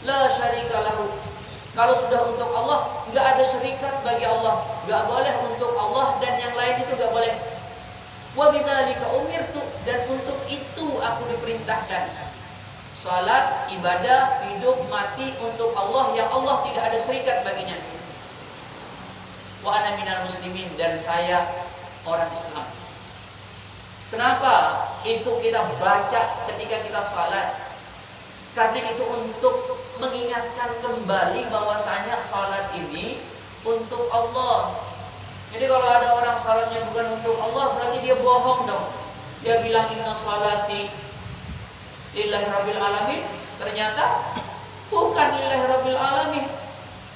La syarika lahu. Kalau sudah untuk Allah, nggak ada syarikat bagi Allah, nggak boleh untuk Allah dan yang lain itu nggak boleh. Wa bidzalika umirtu, dan untuk itu aku diperintahkan. Salat, ibadah, hidup, mati untuk Allah yang Allah tidak ada syarikat baginya. Wa ana minal muslimin, dan saya orang Islam. Kenapa itu kita baca ketika kita salat? Karena itu untuk mengingatkan kembali bahwasanya salat ini untuk Allah. Jadi kalau ada orang salatnya bukan untuk Allah, berarti dia bohong dong. Dia bilang inna salati lillahi rabbil alamin, ternyata bukan lillahi rabbil alamin.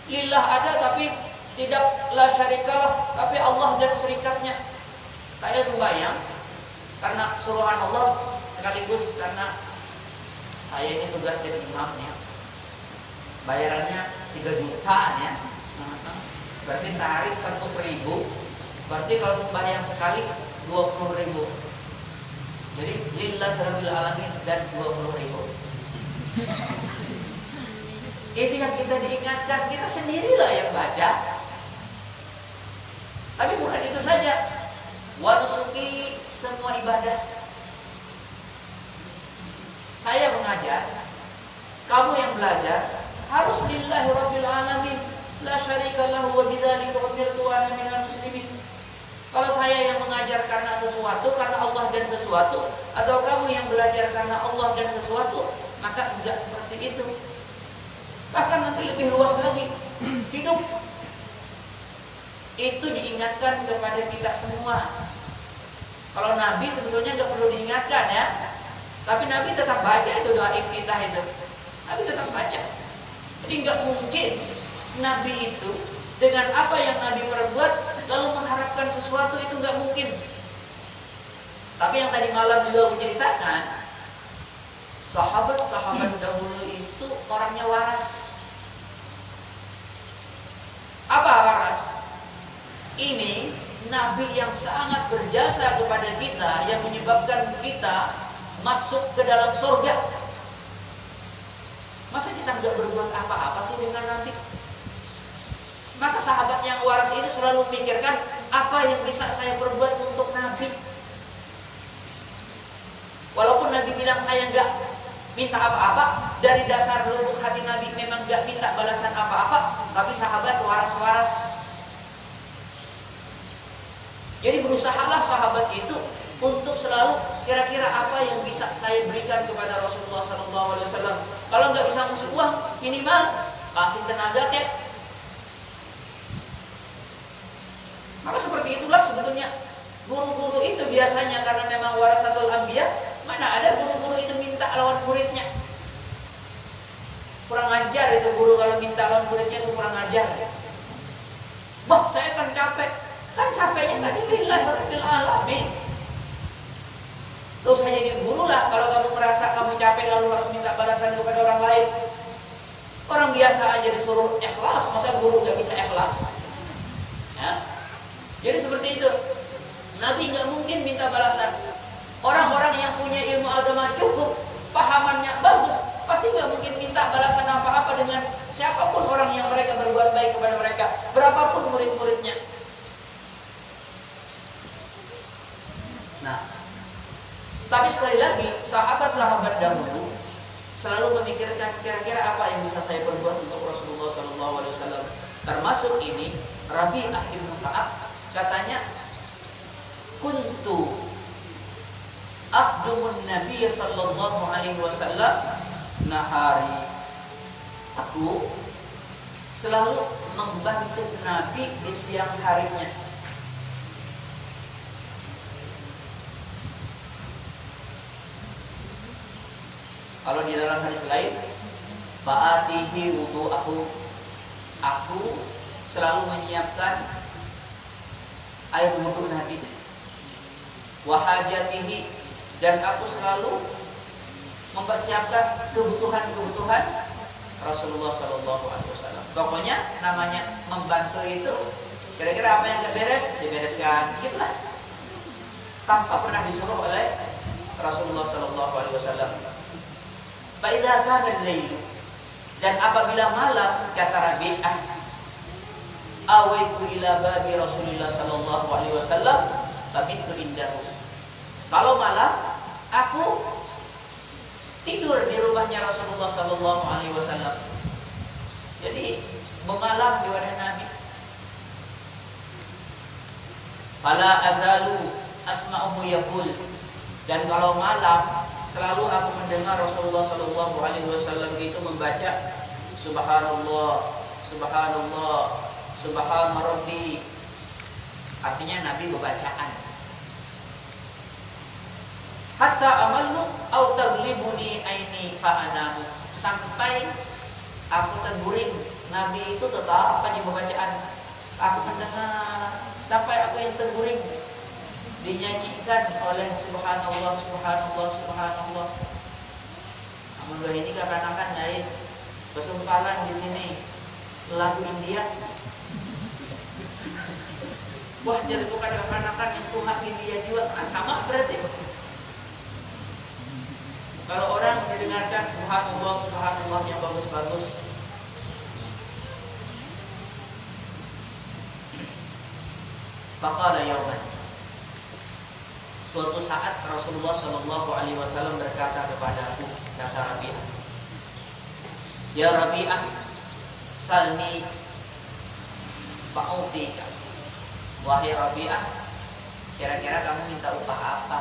Lillah ada tapi tidak la syarikalah, tapi Allah dan serikatnya. Saya sembahyang karena suruhan Allah, sekaligus karena saya ini tugas jadi imamnya. Bayarannya 3 jutaan ya. Berarti sehari 100.000. Berarti kalau sembahyang sekali 20.000. Jadi lillahi rabbil alamin dan 20.000. Itu yang kita diingatkan, kita sendirilah yang baca. Tapi bukan itu saja. Wa nusuki, semua ibadah. Saya mengajar, kamu yang belajar harus lillahi rabbil alamin, la syarika lahu wa bidzalika umirtu wa ana minal muslimin. Kalau saya yang mengajar karena sesuatu, karena Allah dan sesuatu, atau kamu yang belajar karena Allah dan sesuatu, maka tidak seperti itu. Bahkan nanti lebih luas lagi, hidup itu diingatkan kepada kita semua. Kalau Nabi sebetulnya nggak perlu diingatkan ya, tapi Nabi tetap baca itu doa iftitah itu. Nabi tetap baca. Jadi nggak mungkin Nabi itu dengan apa yang Nabi perbuat lalu mengharapkan sesuatu, itu nggak mungkin. Tapi yang tadi malam juga aku ceritakan, sahabat-sahabat dahulu itu orangnya waras. Apa waras? Ini Nabi yang sangat berjasa kepada kita, yang menyebabkan kita masuk ke dalam surga. Masa kita nggak berbuat apa-apa sih dengan Nabi? Maka sahabat yang waras itu selalu memikirkan apa yang bisa saya perbuat untuk Nabi. Walaupun Nabi bilang saya nggak minta apa-apa, dari dasar lubuk hati Nabi memang nggak minta balasan apa-apa, tapi sahabat waras-waras. Jadi berusahalah sahabat itu untuk selalu kira-kira apa yang bisa saya berikan kepada Rasulullah SAW. Kalau nggak bisa ngasih uang, minimal kasih tenaga kek. Maka seperti itulah sebetulnya guru-guru itu biasanya, karena memang warasatul anbiya. Mana ada guru-guru itu minta lawan muridnya? Kurang ajar itu guru kalau minta lawan muridnya, itu kurang ajar. Wah, saya kan capek. Kan capeknya tadi lillahi rabbil alamin. Terus saja jadi guru lah kalau kamu merasa kamu capek lalu harus minta balasan kepada orang lain. Orang biasa aja disuruh ikhlas, masa guru nggak bisa ikhlas? Ya. Jadi seperti itu. Nabi nggak mungkin minta balasan. Orang-orang yang punya ilmu agama cukup, pahamannya bagus, pasti nggak mungkin minta balasan apa-apa dengan siapapun orang yang mereka berbuat baik kepada mereka, berapapun murid-muridnya. Nah, tapi sekali lagi, sahabat-sahabat dahulu selalu memikirkan kira-kira apa yang bisa saya perbuat untuk Rasulullah SAW. Termasuk ini Rabi' bin Ka'ab katanya, kuntu akhdumun Nabi sallallahu alaihi wasallam nahari. Aku selalu membantu Nabi di siang harinya. Kalau di dalam hadis lain, fa'atihi wudu'ahu, aku selalu menyiapkan air wudu Nabi. Wa hajatihi, dan aku selalu mempersiapkan kebutuhan-kebutuhan Rasulullah SAW. Pokoknya namanya membantu itu, kira-kira apa yang beres dibereskan, gitulah. Tanpa pernah disuruh oleh Rasulullah SAW. Fa'idha kana al-lail, Dan apabila malam, kata Rabi'ah, awaitu ila babi Rasulullah sallallahu alaihi wasallam fabitu indahu. Kalau malam, aku tidur di rumahnya Rasulullah sallallahu alaihi wasallam. Jadi memalam di wadah Nabi. Fala azalu asma'uhu yaqul. Dan kalau malam selalu aku mendengar Rasulullah sallallahu alaihi wasallam itu membaca subhanallah, subhanallah, subhana rabbi. Artinya Nabi bacaan. Hatta amallu au taglibuni aini fa anamu. Sampai aku terguring, Nabi itu tetap aja bacaan. Aku mendengar sampai aku yang terguring, dinyanyikan oleh subhanallah, subhanallah, subhanallah. Alhamdulillah, ini kapan-kapan lain pesumpalan di sini lagu India. Wah, jadi kepada kapan-kapan itu hak India juga. Nah, sama berarti. Kalau orang mendengarkan subhanallah, subhanallah yang bagus-bagus. Faqala yauman. Suatu saat Rasulullah sallallahu alaihi wasallam berkata kepadaku, kata Rabi'ah, ya Rabi'ah, salni fa'utika. Wahai Rabi'ah, kira-kira kamu minta upah apa?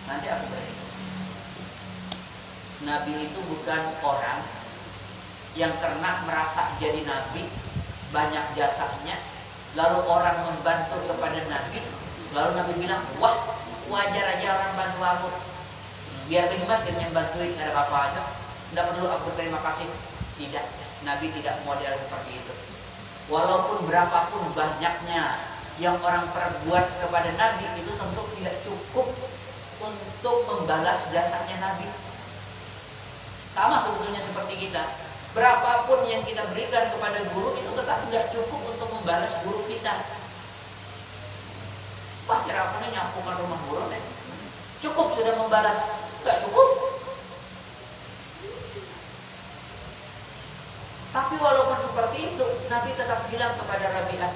Nanti aku beri. Nabi itu bukan orang yang pernah merasa jadi nabi, banyak jasanya, lalu orang membantu kepada Nabi, lalu Nabi bilang, wah wajar aja orang bantu aku, biar berhemat dan yang bantuin, ada apa aja, tidak perlu aku berterima kasih. Tidak, Nabi tidak model seperti itu. Walaupun berapapun banyaknya yang orang perbuat kepada Nabi, itu tentu tidak cukup untuk membalas jasanya Nabi. Sama sebetulnya seperti kita, berapapun yang kita berikan kepada guru itu tetap tidak cukup untuk membalas guru kita. Wah, kira aku nyampukan rumah guru nih, cukup sudah membalas? Enggak cukup. Tapi walaupun seperti itu, Nabi tetap bilang kepada Rabi'ah,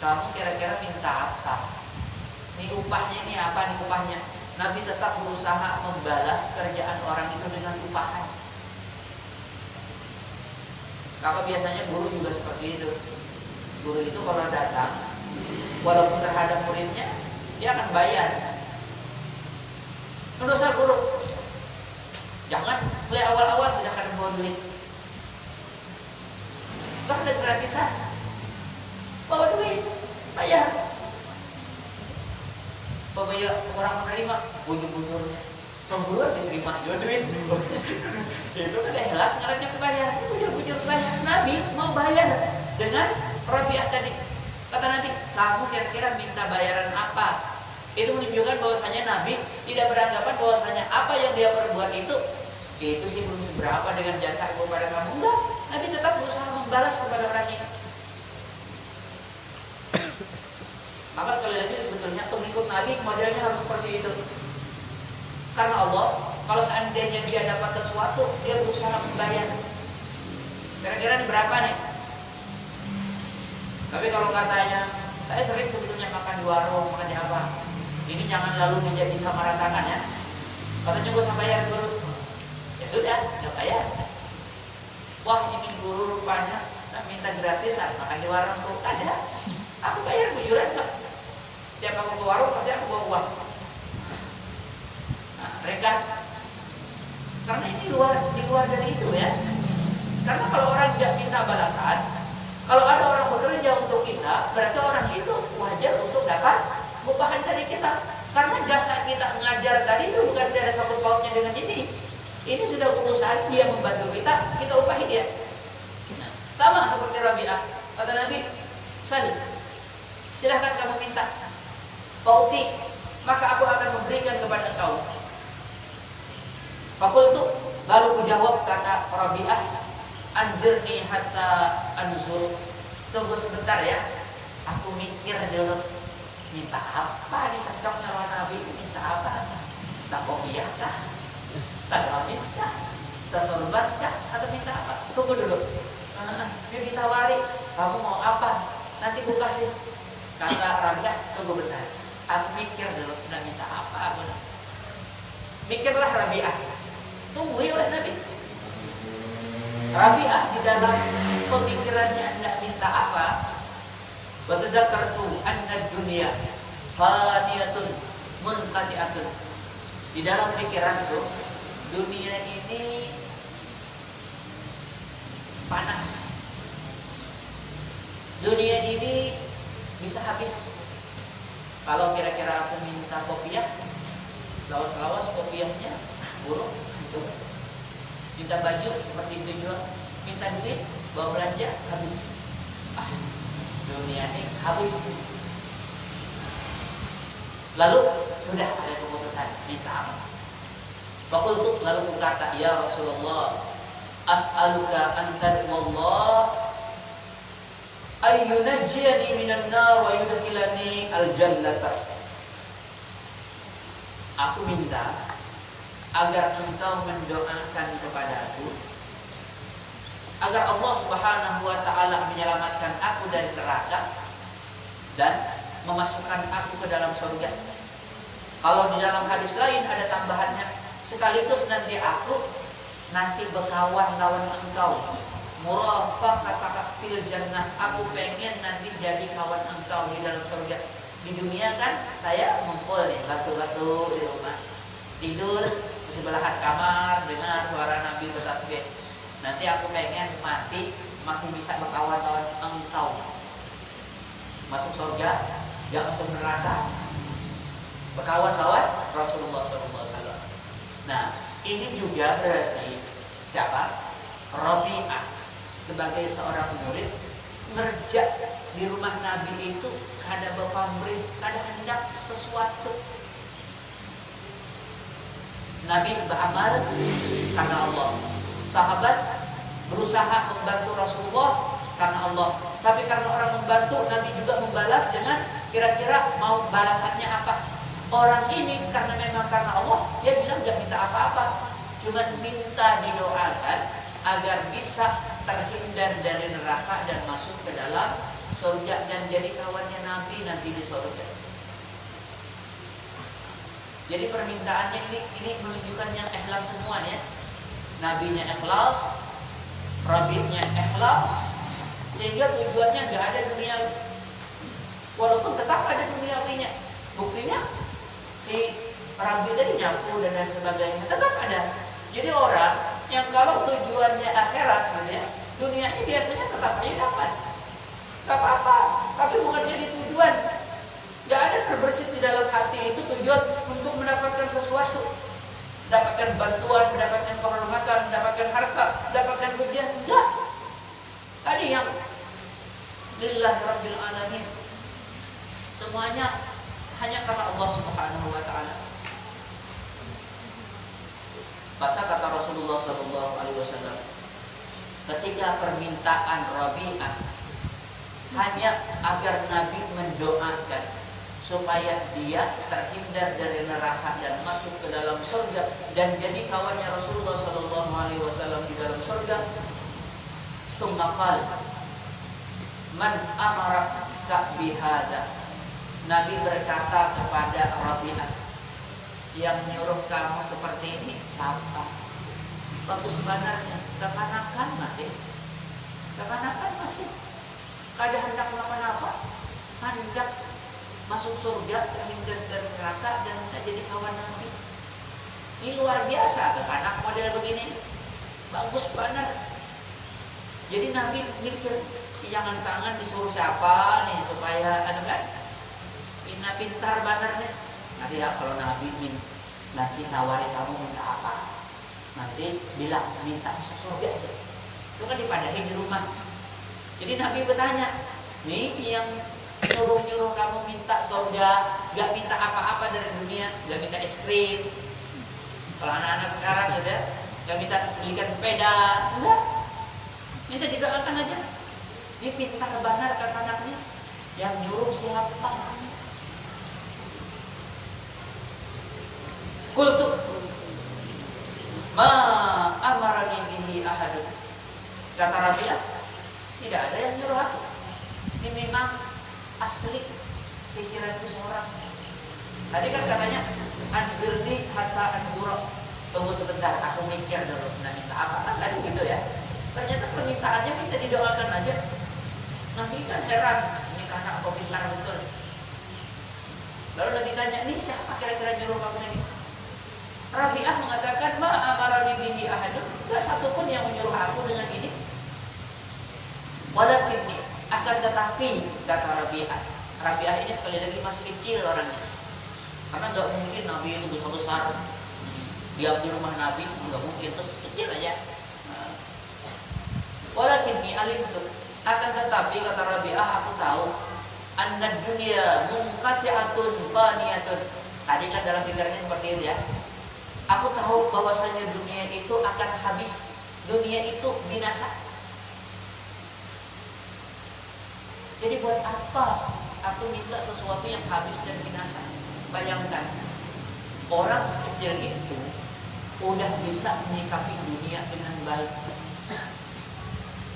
kamu kira-kira minta apa? Ini upahnya, ini apa nih upahnya? Nabi tetap berusaha membalas kerjaan orang itu dengan upahan. Kalau biasanya guru juga seperti itu. Guru itu kalau datang, walaupun terhadap muridnya, dia akan bayar. Mendosa guru, jangan mulai awal-awal sudah kadang bawa duit. Bahkan ada gratisan, bawa duit, bayar. Pokoknya orang menerima, bujur-bujurnya, pembuluh diterima juga duit. Itu kan jelas ngarannya bayar, bujur-bujur bayar. Nabi mau bayar dengan Rabi'ah tadi. Kata Nabi, kamu kira-kira minta bayaran apa? Itu menunjukkan bahwasanya Nabi tidak beranggapan bahwasanya apa yang dia perbuat itu sih belum seberapa dengan jasa kepada kamu. Enggak, Nabi tetap berusaha membalas kepada orang ini. Maka sekali lagi sebetulnya pengikut Nabi modelnya harus seperti itu. Karena Allah, kalau seandainya dia dapat sesuatu, dia berusaha membayar. Kira-kira ini berapa nih? Tapi kalau katanya, saya sering sebetulnya makan di warung, makan di apa, ini jangan lalu menjadi samaratakan ya. Katanya gue sama bayar dulu. Ya sudah, nggak bayar. Wah, ini guru rupanya minta gratisan makan di warung tuh ada. Aku bayar bujuran kok. Tiap aku ke warung pasti aku bawa uang. Nah, ringkas. Karena ini di luar dari itu ya. Karena kalau orang tidak minta balasan, kalau ada orang bekerja untuk kita, berarti orang itu wajar untuk dapat upahan dari kita. Karena jasa kita mengajar tadi itu bukan ada sangkut pautnya dengan ini. Ini sudah urusan dia membantu kita upahi dia. Nah, sama seperti Rabi'ah. Kata Nabi, silahkan kamu minta. Pauti, maka aku akan memberikan kepada engkau. Fakultu, lalu ku jawab, kata Rabi'ah, anzirni hatta anzur. Tunggu sebentar ya, aku mikir dulu. Minta apa nih cocoknya lawan Nabi? Minta apa? Tak kopiah kah? Tak gamis kah? Minta sorban kah atau minta apa? Tunggu dulu. Dia ditawari, kamu mau apa? Nanti ku kasih. Kata Rabi'ah, tunggu bentar. Aku mikir dulu, nak minta apa aku nak. Mikirlah Rabi'ah. Tunggu oleh Nabi. Rabi'ah di dalam pemikirannya hendak minta apa? Watadzakartu anna dunya faniyatun munqati'atun. Di dalam pikiranku, dunia ini panah. Dunia ini bisa habis. Kalau kira-kira aku minta kopiah, lawas-lawas kopiahnya buruk. Minta baju seperti itu juga. Minta duit, bawa belanja, habis. Dunia ini habis. Lalu sudah ada keputusan, minta apa? Fakultu, lalu berkata, ya Rasulullah, as'aluka antar wallah ayyunajjiyani minan nar wa yudkhilani al-jannata. Aku minta agar engkau mendoakan kepadaku agar Allah Subhanahu wa taala menyelamatkan aku dari neraka dan memasukkan aku ke dalam surga. Kalau di dalam hadis lain ada tambahannya, sekaligus nanti aku berkawan lawan engkau. Murafaqataka fil jannah. Aku pengen nanti jadi kawan engkau di dalam surga. Di dunia kan saya ngumpul nih batu-batu di rumah, tidur di sebelahan kamar dengar suara Nabi bertasbih. Nanti aku pengen mati masih bisa berkawan lawan engkau. Masuk surga, gak masuk neraka. Berkawan lawan Rasulullah SAW. Nah, ini juga berarti siapa? Rabi'ah sebagai seorang murid ngerja di rumah Nabi itu ada bapak murid, ada hendak sesuatu. Nabi beramal karena Allah. Sahabat berusaha membantu Rasulullah karena Allah. Tapi karena orang membantu, Nabi juga membalas dengan kira-kira mau balasannya apa. Orang ini karena memang karena Allah, dia bilang gak minta apa-apa, cuma minta didoakan agar bisa terhindar dari neraka dan masuk ke dalam surga dan jadi kawannya Nabi nanti di surga. Jadi permintaannya ini menunjukkan yang ikhlas semua ya. Nabinya ikhlas, Rabi'nya ikhlas, sehingga tujuannya nggak ada duniawi. Walaupun tetap ada duniawinya. Buktinya si Rabi tadi nyapu dan lain sebagainya tetap ada. Jadi orang yang kalau tujuannya akhirat gitu ya, dunianya biasanya tetap aja dapat. Gak apa-apa, tapi bukan jadi tujuan. Gak ada terbersit di dalam hati itu tujuan untuk mendapatkan sesuatu, mendapatkan bantuan, mendapatkan kehormatan, mendapatkan harta, mendapatkan pujian. Enggak. Tadi yang lillahi rabbil alamin, semuanya hanya karena Allah Subhanahu wa taala. Masa kata Rasulullah SAW, ketika permintaan Rabi'ah hanya agar Nabi mendoakan supaya dia terhindar dari neraka dan masuk ke dalam surga dan jadi kawannya Rasulullah SAW di dalam surga. Tsumma man amaraka bihada. Nabi berkata kepada Rabi'ah, yang nyuruh kamu seperti ini siapa? Bagus sebenarnya, kekanakan masih, kada hendak melakukan apa? Hendak masuk surga, terhindar dari neraka dan jadi kawan Nabi. Ini luar biasa, kekanak model begini, bagus benar. Jadi Nabi mikir, jangan-jangan disuruh siapa nih supaya ada kan? Pintar benar nih. Nanti ya kalau Nabi nanti nawari kamu minta apa, nanti bilang minta masuk surga aja. Itu kan dipadahin di rumah. Jadi Nabi bertanya, nih yang nyuruh kamu minta surga, gak minta apa-apa dari dunia, gak minta es krim. Kalau anak-anak sekarang gitu ya, gak minta belikan sepeda, enggak. Minta didoakan aja. Ini pintar benar kata anaknya. Yang nyuruh siapa? Qultu ma amara Kata Rabi'ah, tidak ada yang nyuruh aku. Ini memang asli pikiranku seorang. Tadi kan katanya anzirni hatta anzura. Tunggu sebentar, aku mikir dulu. Nah, minta apa? Kan tadi gitu ya. Ternyata permintaannya minta didoakan aja. Nabi kan heran, ini karena aku pintar betul. Lalu Nabi tanya, ini siapa kira-kira nyuruh kamu ini? Rabi'ah mengatakan, ma amarani bihi ahadun. Tidak satu pun yang menyuruh aku dengan ini. Walakinni, akan tetapi, kata Rabi'ah. Rabi'ah ini sekali lagi masih kecil orangnya. Karena nggak mungkin Nabi itu besar-besar. Diam di rumah Nabi, nggak mungkin. Terus kecil aja. Walakinni alimtu, akan tetapi kata Rabi'ah, aku tahu anna dunya munqati'atun faniyatun. Tadi kan dalam pikirannya seperti itu ya. Aku tahu bahwasanya dunia itu akan habis. Dunia itu binasa. Jadi buat apa aku minta sesuatu yang habis dan binasa? Bayangkan, orang sekecil itu udah bisa menyikapi dunia dengan baik.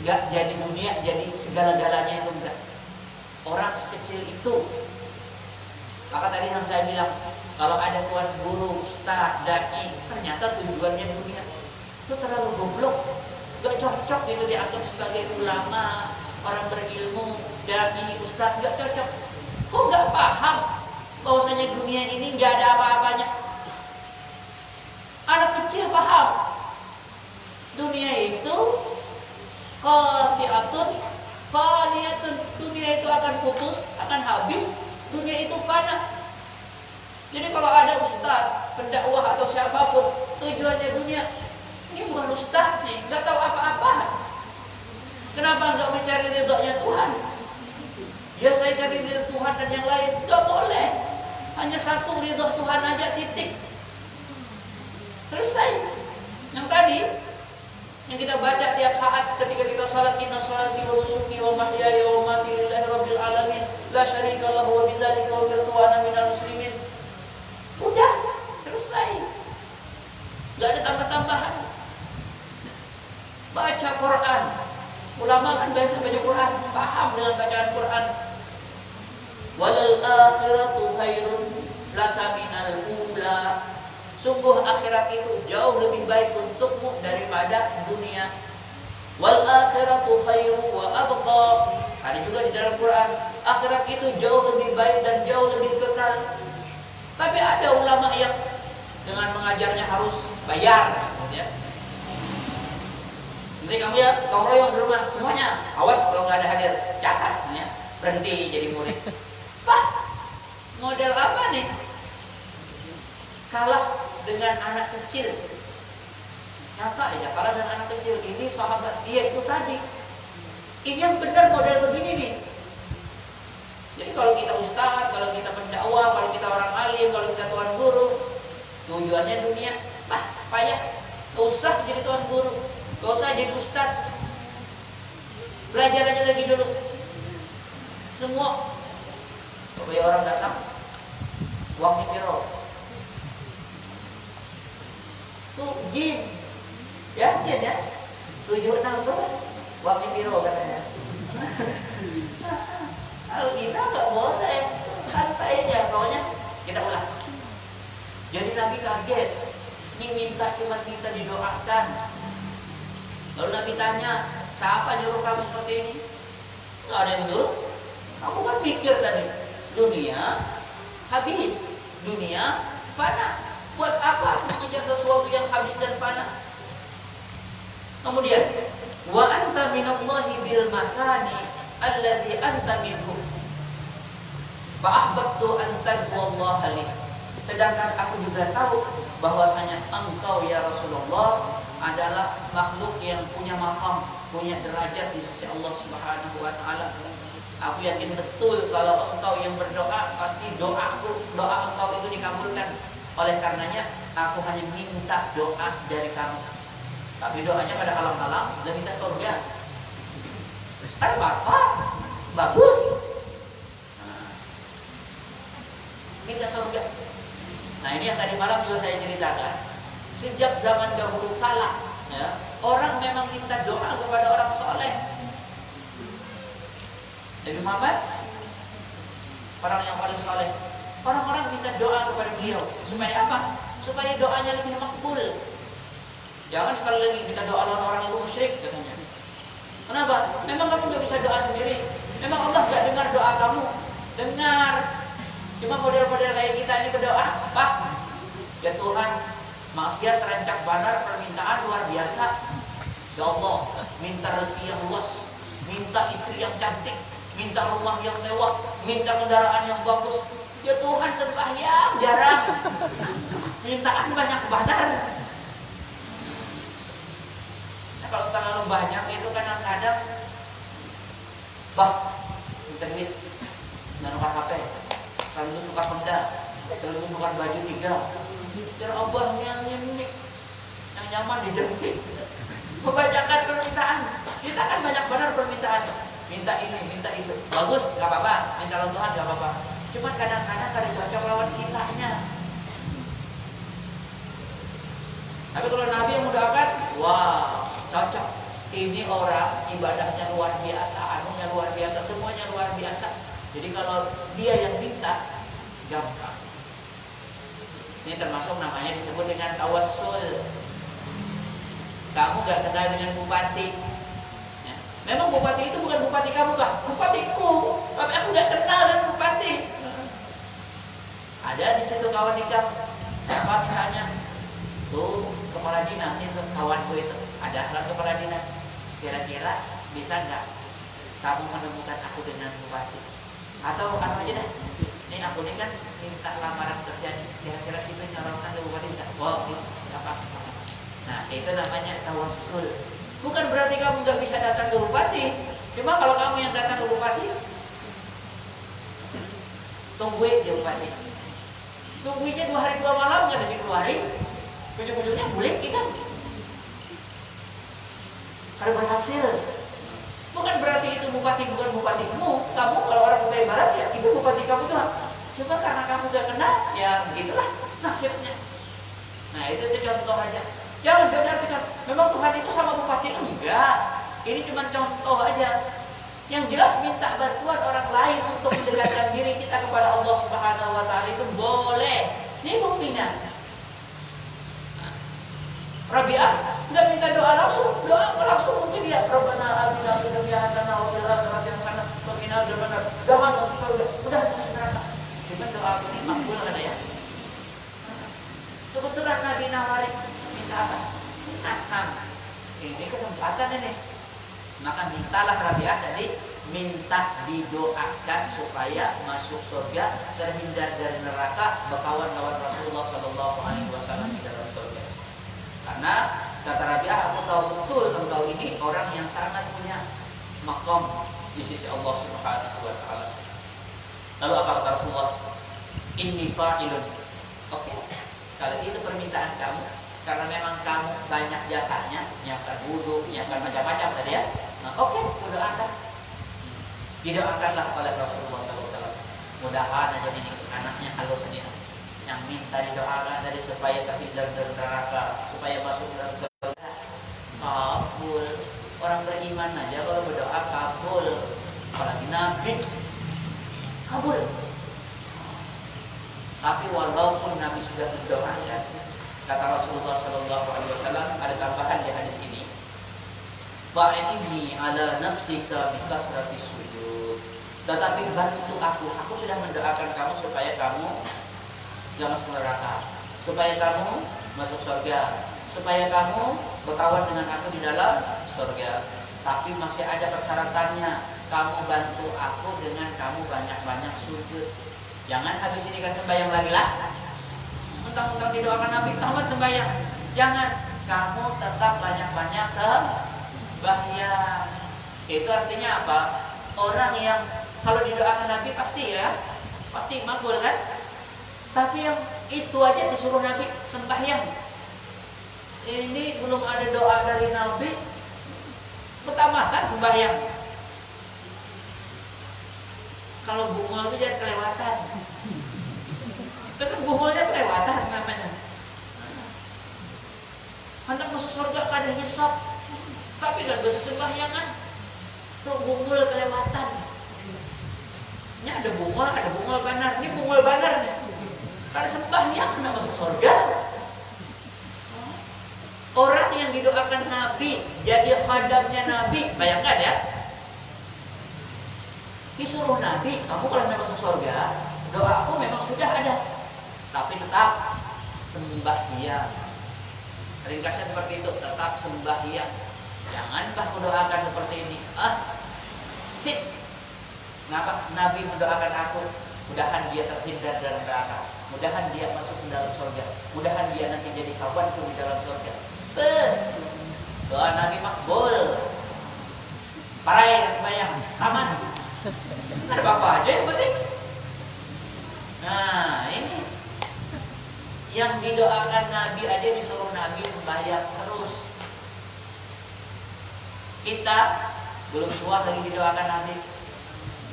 Enggak jadi dunia jadi segala-galanya, itu enggak. Orang sekecil itu, maka tadi yang saya bilang, kalau ada tuan guru, ustaz, dai, ternyata tujuannya dunia, itu terlalu goblok, gak cocok itu dianggap sebagai ulama, orang berilmu, dai, ustaz, gak cocok. Kok gak paham bahwasanya dunia ini gak ada apa-apanya? Anak kecil paham, dunia itu qati'atun faniyatun, dunia itu akan putus, akan habis, dunia itu fana. Jadi kalau ada ustaz, pendakwah atau siapapun tujuannya dunia, ini bukan ustaz nih, nggak tahu apa-apa. Kenapa nggak mencari ridhonya Tuhan? Ya saya cari ridho Tuhan dan yang lain nggak boleh. Hanya satu ridho Tuhan aja, titik. Selesai. Yang tadi yang kita baca tiap saat ketika kita salat, inna sholati wa nusuki wa mahyaya wa mamati lillahi rabbil alamin la syarika lahu wa bidzalika umirtu wa ana minal muslimin. Udah, selesai. Gak ada tambah-tambahan. Baca Quran. Ulama kan biasa baca Quran, paham dengan bacaan Quran. Walal akhiratu khairun laka minal ula. Sungguh akhirat itu jauh lebih baik untukmu daripada dunia. Wal akhiratu khairu wa abqa. Ada juga di dalam Quran, akhirat itu jauh lebih baik dan jauh lebih kekal. Tapi ada ulama yang dengan mengajarnya harus bayar, gitu ya. Nanti kamu ya, kamu royong di rumah semuanya, awas kalau nggak ada hadir, catat, ya, berhenti jadi murid. Pak, model apa nih? Kalah dengan anak kecil. Nyata aja kalah dengan anak kecil. Ini sahabat, iya itu tadi. Ini yang benar model begini nih. Jadi kalau kita ustaz, kalau kita pendakwah, kalau kita orang alim, kalau kita tuan guru, tujuannya dunia, payah. Gak usah jadi tuan guru, gak usah jadi ustaz. Belajar aja lagi dulu. Semua. Supaya orang datang, uangnya piro. Tuh jin, yakin ya? 76 tuh, uangnya piro katanya. Kalau kita nggak boleh, santai aja, pokoknya kita ulang. Jadi Nabi kaget, ini minta cuma kita didoakan. Lalu Nabi tanya, siapa nyuruh kamu seperti ini? Nggak ada yang nyuruh. Aku kan pikir tadi, dunia habis, dunia fana. Buat apa mengejar sesuatu yang habis dan fana? Kemudian, wa anta minallahi bil makani alladzi anta minhu fa ahbabtu an tadwallaha li. Sedangkan aku juga tahu bahwasanya engkau ya Rasulullah adalah makhluk yang punya maqam, punya derajat di sisi Allah Subhanahu wa taala. Aku yakin betul kalau engkau yang berdoa, pasti doa engkau itu dikabulkan. Oleh karenanya aku hanya minta doa dari kamu. Tapi doanya pada alam-alam dan minta surga. Kan Bapak bagus. Minta surga. Nah ini yang tadi malam juga saya ceritakan. Sejak zaman dahulu kala, ya, orang memang minta doa kepada orang soleh. Nabi Muhammad orang yang paling soleh. Orang-orang minta doa kepada beliau supaya apa? Supaya doanya lebih makbul. Jangan sekali lagi kita doa lawan orang itu musyrik katanya. Kenapa? Memang kamu nggak bisa doa sendiri. Memang Allah nggak dengar doa kamu. Dengar. Cuma model-model kayak kita ini berdoa, apa? Ya Tuhan, maksiat terancak banar, permintaan luar biasa. Ya Allah, minta rezeki yang luas, minta istri yang cantik, minta rumah yang mewah, minta kendaraan yang bagus. Ya Tuhan, sembahyang jarang, mintaan banyak banar. Nah, kalau terlalu banyak itu kadang-kadang, minta duit, nukar HP, sekaligus nukar Honda, sekaligus nukar baju 3. Dan Allah yang ini, yang nyaman didentik. Membacakan permintaan, kita kan banyak benar permintaan. Minta ini, minta itu, bagus, gak apa-apa. Minta lawan Tuhan gak apa-apa. Cuma kadang-kadang kada cocok lawan kitanya. Tapi kalau Nabi yang mendoakan, wah cocok. Ini orang ibadahnya luar biasa, anunya luar biasa, semuanya luar biasa. Jadi kalau dia yang minta, gampang. Ini termasuk namanya disebut dengan tawassul. Kamu gak kenal dengan bupati. Ya. Memang bupati itu bukan bupati kamu kah? Bupatiku. Tapi aku gak kenal dengan bupati. Ada di situ kawan nikah. Siapa misalnya? Tuh kepala dinas itu kawanku itu. Ada hal kepala dinas. Kira-kira bisa nggak kamu menemukan aku dengan bupati? Atau apa aja dah? Ini aku ini kan minta lamaran kerja nih. Kira-kira situ nyorongkan ke bupati bisa? Oh, gitu. Apa-apa. Nah, itu namanya tawassul. Bukan berarti kamu nggak bisa datang ke bupati. Cuma kalau kamu yang datang ke bupati, tungguin di bupati. Tungguinnya 2 hari 2 malam nggak ada dikeluarin. Ujung-ujungnya bulik ikan. Kalau berhasil. Bukan berarti itu bupati bukan bupatimu. Kamu kalau orang Kutai Barat ya itu bupati kamu tuh. Cuma karena kamu gak kenal, ya begitulah nasibnya. Nah itu contoh aja. Jangan benar-benar. Memang Tuhan itu sama bupati enggak. Ini cuma contoh aja. Yang jelas minta bantuan orang lain untuk mendekatkan diri kita kepada Allah Subhanahu wa taala itu boleh. Ini buktinya. Nah, Rabi'ah enggak minta doa langsung, doa langsung mungkin ya Rabbana atina fid dunya hasanah wa fil akhirati hasanah wa qina adzabannar. Doa masuk surga. Udah masuk neraka. Cuma doa ini makbul kan ya? Kebetulan Nabi nawarin minta apa? Ini kesempatan ini. Maka mintalah Rabi'ah tadi, minta didoakan supaya masuk surga, terhindar dari neraka, berkawan lawan Rasulullah Sallallahu Alaihi Wasallam di dalam surga. Karena kata Rabi'ah, aku tahu betul engkau ini orang yang sangat punya maqam di sisi Allah Subhanahu Wa Taala. Lalu apa kata Rasulullah? Inni fa'ilun. Oke, kalau itu permintaan kamu, karena memang kamu banyak jasanya, nyiapkan wudhu, nyiapkan macam-macam tadi ya. Nah, oke, doakan. Didoakanlah oleh Rasulullah SAW. Mudahan aja nih anaknya halus nih, yang minta didoakan tadi supaya terhindar dari neraka, supaya masuk dalam surga. Kabul. Orang beriman aja kalau berdoa kabul. Apalagi Nabi kabul. Tapi walaupun Nabi sudah mendoakan, kata Rasulullah SAW, ada tambahan di hadis ini. Ba'ini ala nafsika bikasrati sujud. Tetapi bantu aku sudah mendoakan kamu supaya kamu jangan masuk neraka, supaya kamu masuk surga, supaya kamu berkawan dengan aku di dalam surga. Tapi masih ada persyaratannya. Kamu bantu aku dengan kamu banyak-banyak sujud. Jangan habis ini kan sembahyang lagi lah. Mentang-mentang didoakan Nabi tamat sembahyang. Jangan, kamu tetap banyak-banyak sembahyang. Itu artinya apa? Orang yang kalau didoakan Nabi pasti ya, pasti makbul kan? Tapi yang itu aja disuruh Nabi sembahyang. Ini belum ada doa dari Nabi, ketamatan sembahyang. Kalau bungul itu jangan kelewatan. Itu kan bungulnya kelewatan namanya. Hendak masuk surga kada hisab. Tapi kan bisa sembahyangan. Tuh bungul kelewatan. Ini ada bungul banar. Ini bungul banar nih. Karena sembahyang kena masuk surga. Orang yang didoakan Nabi jadi khadamnya Nabi. Bayangkan ya. Disuruh Nabi, kamu kalau mau masuk surga, doa aku memang sudah ada. Tapi tetap sembahyang. Ringkasnya seperti itu, tetap sembahyang. Jangan bah mendoakan seperti ini. Sip. Kenapa? Nabi mendoakan aku, mudahan dia terhindar dari neraka, mudahan dia masuk ke dalam surga, mudahan dia nanti jadi kawanku di dalam surga. Doa Nabi makbul. Parai sembahyang, aman. Ada apa aja yang penting. Nah ini yang didoakan Nabi aja disuruh Nabi sembahyang terus. Kita belum suah lagi didoakan Nabi.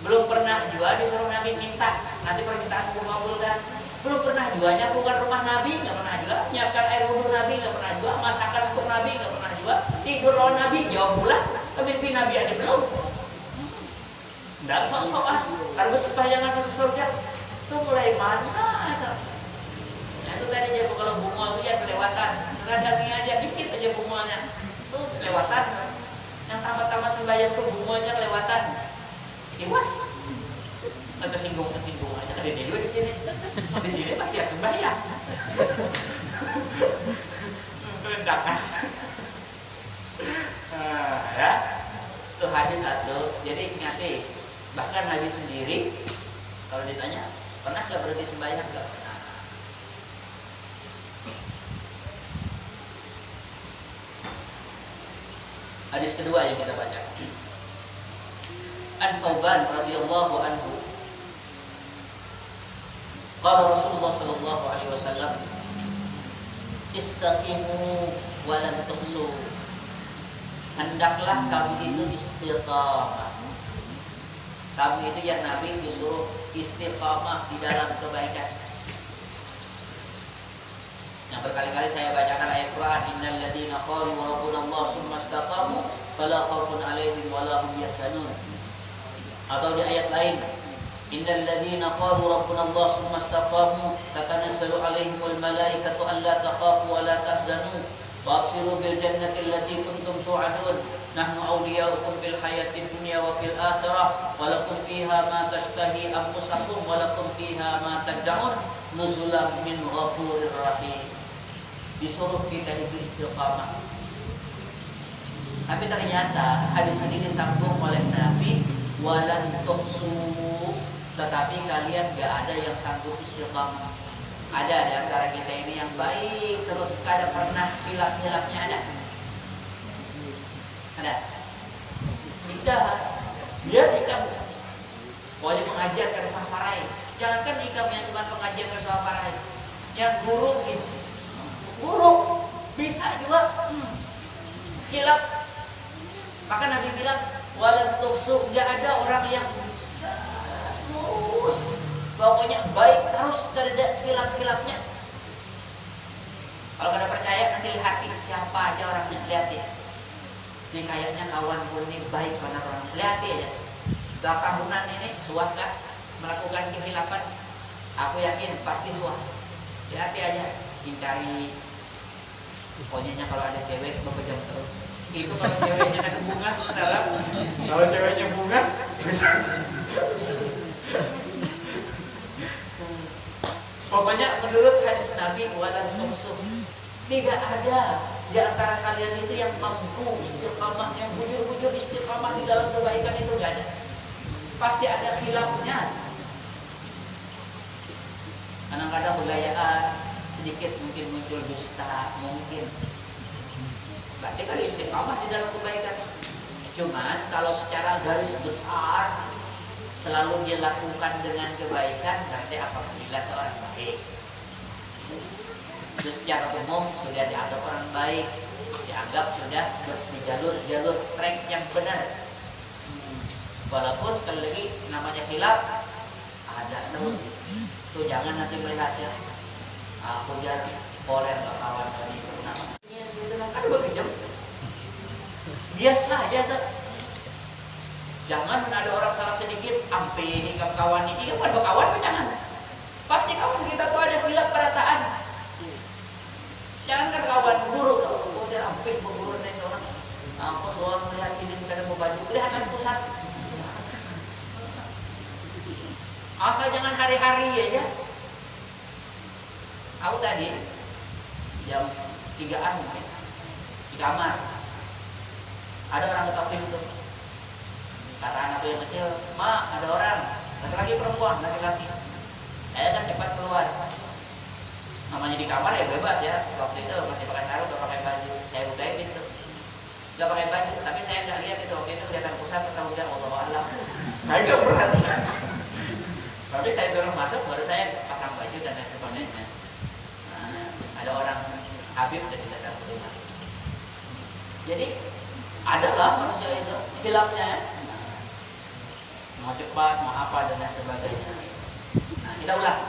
Belum pernah juga disuruh Nabi minta, nanti permintaan kabulkan. Belum pernah juga nyapukan rumah Nabi, nggak pernah juga. Nyiapkan air wudhu Nabi, nggak pernah juga. Masakan untuk Nabi, nggak pernah juga. Tidur lawan Nabi, jawab pula. Mimpi Nabi aja belum. Nggak sok-sokan, harus sembahyangan masuk surga. Itu mulai mana? Nah itu tadi aja kalau bungul itu ya kelewatan. Seradami aja dikit aja bungulnya. Itu kelewatan. Yang tamat-tamat sembahyang tuh bungulnya kelewatan. Iwas. Tersinggung aja kan dia juga di sini. Di sini pasti harus sembahyang. Kerendakan. Ya. Itu hadis satu. Jadi ingati, bahkan Nabi sendiri kalau ditanya pernah nggak berhenti sembahyang, nggak pernah. Hadis kedua yang kita baca. An Thauban radhiyallahu anhu. Qala Rasulullah sallallahu alaihi wasallam, istaqimu wa lan tuqsu. Hendaklah kamu itu istiqamah. Kamu itu ya Nabi disuruh istiqamah di dalam kebaikan. Yang berkali-kali saya bacakan ayat Quran, innal ladzina qalu rabbuna Allah tsumma istaqamu fala khaufun 'alaihim wa la hum yahzanun. Atau di ayat lain, innal ladzina qalu rabbuna Allah tsumma istaqamu tatanazzalu 'alaihimul malaikatu alla takhafu wa la tahzanu wa abshiru bil jannati allati kuntum tu'adun nahnu awliya'ukum fil hayatid dunya wa fil akhirah wa lakum fiha ma tashtahi anfusakum wa lakum fiha ma tad'un nuzulan min ghafurir rahim. Disuruh kita itu istiqamah. Tapi ternyata hadis ini disambung oleh Nabi, walan tuhsu, tetapi kalian gak ada yang sanggup istiqamah. Ada di antara kita ini yang baik terus kada pernah hilap-hilapnya ada. Ada. Tidak. Biar ikam boleh mengajar ke samparai. Jangankan ikam yang cuma mengajar ke samparai, yang guru gitu. Guru bisa juga hilap. Maka Nabi bilang walan tuhsu, gak ada orang yang terus pokoknya baik terus tidak ada hilap-hilapnya. Kalau kada percaya nanti lihat siapa aja orangnya, lihat ya. Ini kayaknya kawan pun ini baik benar orangnya, lihat aja. Setelah tahunan ini suah kah melakukan kehilapan? Aku yakin pasti suah. Lihat aja, dicari. Pokoknya kalau ada cewek berpejam terus. Itu kalau ceweknya kan bungas dalam. Kalau ceweknya bungas bisa. Pokoknya menurut hadis Nabi walan tuhsu, tidak ada di antara kalian itu yang mampu istiqamah, yang bujur-bujur istiqamah di dalam kebaikan itu tidak ada. Pasti ada khilafnya. Kadang-kadang bergayaan, sedikit mungkin muncul dusta, mungkin. Berarti kalau istiqamah di dalam kebaikan. Cuman kalau secara garis besar selalu dia lakukan dengan kebaikan, berarti apabila orang baik. Terus secara umum sudah dianggap orang baik, dianggap sudah di jalur trek yang benar. Walaupun sekali lagi namanya khilaf ada terus. Tuh jangan nanti melihat ya, aku jadi poler kawan tadi itu nama. Kan 2 jam. biasa aja tuh. Jangan ada orang salah sedikit, ampe ikam kawan ini, ikam kan berkawan jangan. Pasti kawan kita tuh ada khilaf perataan. Jangan kan kawan guru tuh, dia ampe berguru nih orang. Apa soal melihat ini kadang berbaju, kelihatan pusat. Asal jangan hari-hari aja. Aku tadi jam 3-an mungkin di kamar. Ada orang ketok pintu. Kata anakku yang kecil, "Ma, ada orang." Laki-laki perempuan, laki-laki. Saya kan cepat keluar. Namanya di kamar ya bebas ya. Waktu itu masih pakai sarung, gak pakai baju. Saya bukain pintu. Gak pakai baju, tapi saya nggak lihat itu. Waktu itu kelihatan pusat atau udah wallahu a'lam. Saya nggak perhatikan. Tapi saya suruh masuk, baru saya pasang baju dan lain sebagainya. Nah, ada orang Habib dari datang ke rumah. Jadi adalah manusia itu hilafnya, mau cepat, mau apa dan lain sebagainya. Nah, kita ulang.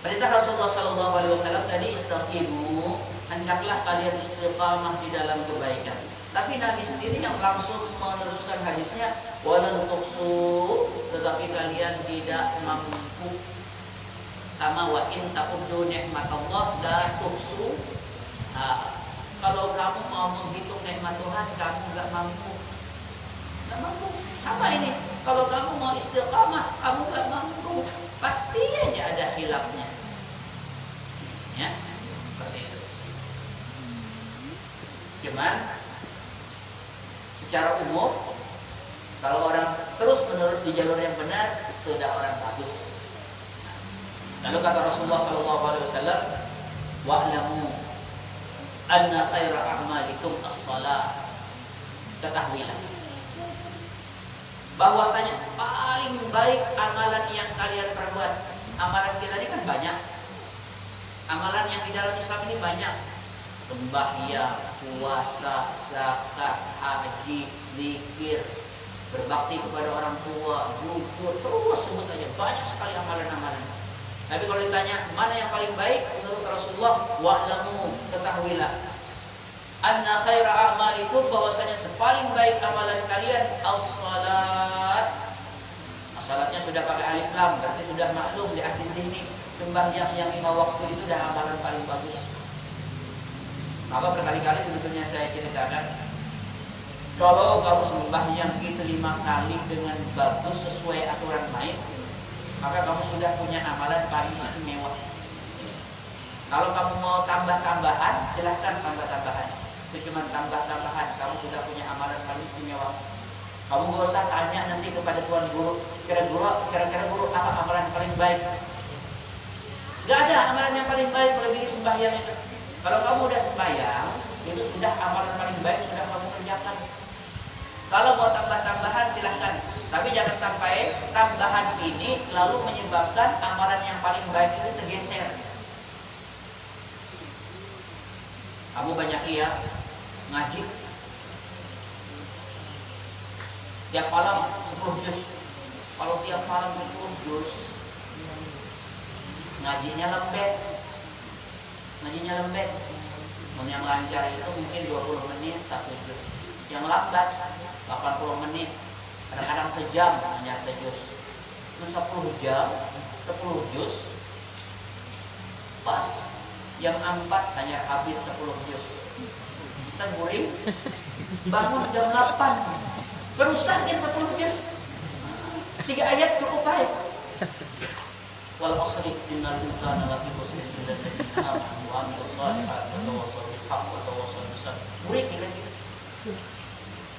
Perintah Rasulullah SAW tadi istaqimu, hendaklah kalian istiqamah di dalam kebaikan. Tapi Nabi sendiri yang langsung meneruskan hadisnya, walan tuqsu, tetapi kalian tidak mampu. Sama wa in taquddu nikmatallah la tuhsu. Kalau kamu mau menghitung nikmat Tuhan, kamu nggak mampu. Nggak mampu. Sama ini. Kalau kamu mau istiqamah, kamu nggak mampu. Pasti aja ada khilafnya. Ya, seperti itu. Cuman secara umum, kalau orang terus menerus di jalur yang benar, itu udah orang bagus. Lalu kata Rasulullah SAW, wa'lamu anna khaira a'malikum as-salah. Ketahuilah bahwasanya paling baik amalan yang kalian perbuat. Amalan kita ini kan banyak. Amalan yang di dalam Islam ini banyak. Sembahyang, puasa, zakat, haji, zikir, berbakti kepada orang tua, jujur, terus sebut aja banyak sekali amalan-amalan. Tapi kalau ditanya mana yang paling baik menurut Rasulullah, wa'lamu, ketahuilah anna khaira a'malikum, bahwasanya sepaling baik amalan kalian as-salat. Salatnya sudah pakai alif lam, berarti sudah maklum di ahli zihni, sembahyang yang 5 waktu itu dah amalan paling bagus. Maka berkali-kali sebetulnya saya ceritakan, kalau kamu sembahyang itu 5 kali dengan bagus sesuai aturan main, maka kamu sudah punya amalan paling istimewa. Kalau kamu mau tambah-tambahan, silahkan tambah-tambahan. Itu cuma tambah-tambahan, kamu sudah punya amalan paling istimewa. Kamu gak usah tanya nanti kepada tuan guru, kira-kira guru apa amalan paling baik. Gak ada amalan yang paling baik melebihi sembahyang itu. Kalau kamu udah sembahyang, itu sudah amalan paling baik, sudah kamu kerjakan. Kalau mau tambah-tambahan silahkan, tapi jangan sampai tambahan ini lalu menyebabkan amalan yang paling baik itu tergeser. Kamu banyak ya ngaji, tiap malam 10 juz. Kalau tiap malam 10 juz, ngajinya lembek. Yang lancar itu mungkin 20 menit 1 juz. Yang lambat 80 menit, kadang-kadang sejam hanya sejuz. Itu 10 jam, 10 juz. Pas yang 4 hanya habis 10 juz. Kita guring, bangun jam 8, berusahain 10 juz. 3 ayat cukup baik. Wal asri innal insana lafi khusr illa alladziina aamanu wa 'amilus shalihati wa tawassaw bil haqqi wa tawassaw bis sabr. Guring kira-kira.